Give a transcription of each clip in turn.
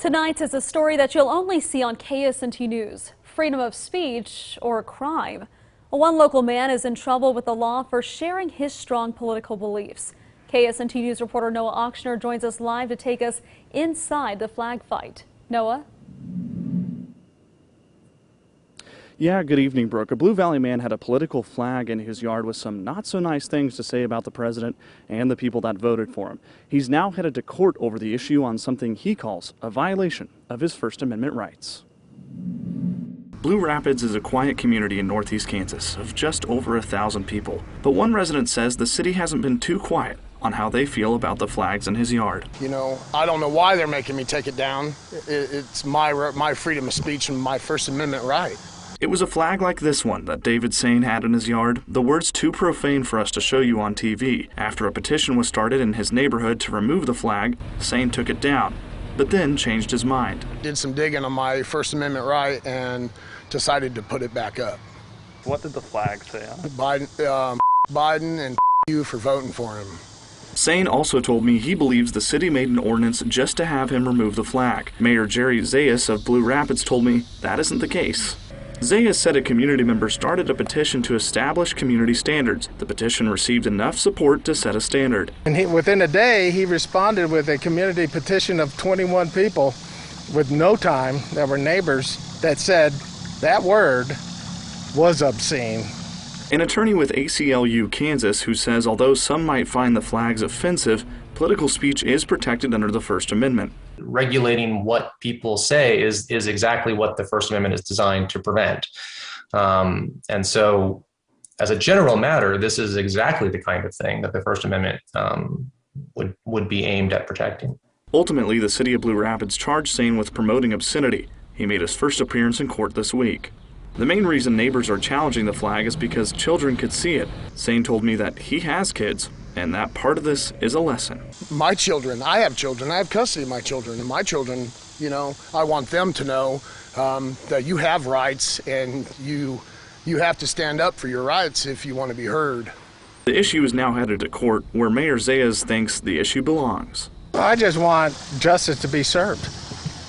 Tonight is a story that you'll only see on KSNT News. Freedom of speech or crime. One local man is in trouble with the law for sharing his strong political beliefs. KSNT News reporter Noah Auctioner joins us live to take us inside the flag fight. Noah? Yeah, good evening, Brooke. A Blue Valley man had a political flag in his yard with some not so nice things to say about the president and the people that voted for him. He's now headed to court over the issue on something he calls a violation of his First Amendment rights. Blue Rapids is a quiet community in northeast Kansas of just over 1,000 people. But one resident says the city hasn't been too quiet on how they feel about the flags in his yard. You know, I don't know why they're making me take it down. It's my freedom of speech and my First Amendment right. It was a flag like this one that David Sain had in his yard. The words too profane for us to show you on TV. After a petition was started in his neighborhood to remove the flag, Sain took it down, but then changed his mind. Did some digging on my First Amendment right and decided to put it back up. What did the flag say on it? Biden and you for voting for him. Sain also told me he believes the city made an ordinance just to have him remove the flag. Mayor Jerry Zayas of Blue Rapids told me that isn't the case. Zayas said a community member started a petition to establish community standards. The petition received enough support to set a standard. And within a day, he responded with a community petition of 21 people with no time that were neighbors that said that word was obscene. An attorney with ACLU Kansas who says although some might find the flags offensive, political speech is protected under the First Amendment. Regulating what people say is exactly what the First Amendment is designed to prevent. And so as a general matter, this is exactly the kind of thing that the First Amendment would be aimed at protecting. Ultimately, the city of Blue Rapids charged Sain with promoting obscenity. He made his first appearance in court this week. The main reason neighbors are challenging the flag is because children could see it. Sain told me that he has kids, and that part of this is a lesson. My children, I have children, I have custody of my children, and my children, you know, I want them to know that you have rights and you have to stand up for your rights if you want to be heard. The issue is now headed to court where Mayor Zayas thinks the issue belongs. I just want justice to be served,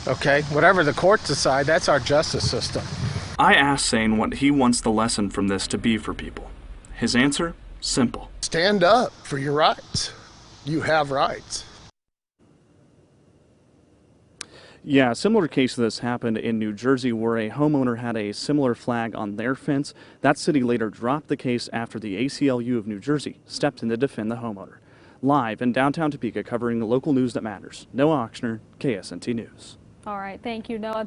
okay? Whatever the courts decide, that's our justice system. I asked Sain what he wants the lesson from this to be for people. His answer? Simple. Stand up for your rights. You have rights. Yeah, a similar case to this happened in New Jersey where a homeowner had a similar flag on their fence. That city later dropped the case after the ACLU of New Jersey stepped in to defend the homeowner. Live in downtown Topeka covering local news that matters. Noah Auctioner, KSNT News. All right, thank you, Noah.